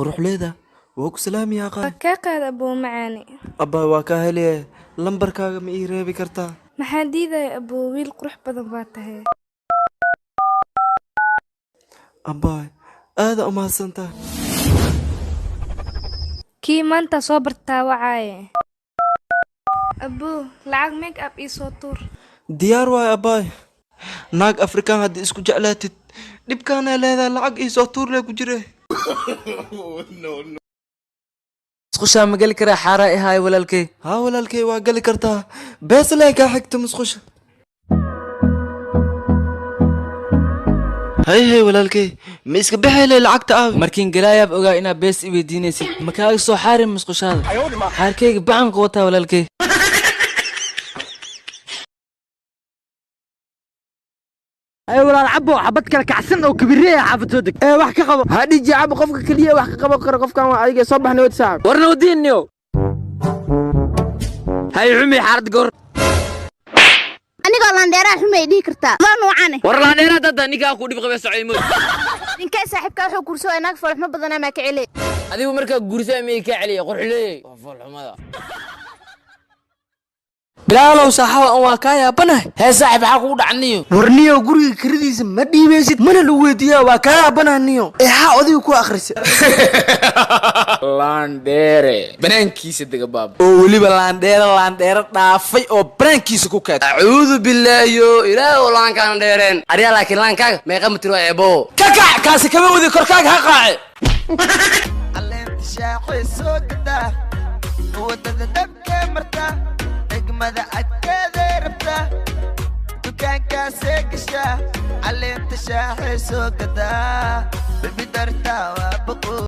قروح ليدا ووك سلام يا قاي كاقاد أبو معاني أبا واكاهلي لمبركاغا ما إي ريبي كرتا محاديدة يا أبو ويل قروح بدن باته أباي هذا أما سنتا كي ما أنت صبرتا وعاي أبو لعق ميك أب إي صوتور ديار واي أباي ناق أفريكان هادي اسكو جعلاتي دبكانا لهذا لعق إي صوتور ليكو جري مسخوشة ما قال كرا حارائي هاي ولا الكي ها ولا الكي وقال كرتا بس لا كاحكت مسخوشة هاي ولا الكي ميسك بحيلي لعقت آبي مركين قلايا بقى إنا بيس إبي دينيسي مكاك سو حاري مسخوش هذا حاركيك بعن قوتها ولا الكي اي ولا عبو حبدك الكعسن او كبيريه حافتودك اي wax ka qabo hadii jacab qofka kaliya wax ka qabo karo qofkan waa adiga soo baxnay wad saac warna wadiinyo hay xumi xarad gor aniga landeera xumay dhigi kartaa waa noocan war landeera dad niga ku dib qabay socaymo ninkay saaxiibka wuxuu kurso inaag falxmo badan ma ka celay adigu marka gurisa ma ka celiyo qorxilay falxumada bilaalow saxawa waa ka yaabanahay hee saaxiib waxa ku dhacniyo warniyo guriga kiridiisa ma dhiibaysid mana la weydiiyaa waa ka yaabanaaniyo ha odiga ku akhrisay landeere banaankiisa daga baab oo waliba landeera dhaafay oo banaankiisa ku kaad a'uudu billahi ilaahu laankaan dheereen ariya laakiin laankaaga meeqa mitiro eebo kakac kaasi kama wadi korkaaga ha qaace علمت شاحي سوقته وددك مرته ماذا أكثر ربته دكان كاسك الشاه علمت شاحي سوقته ببدرته وبقول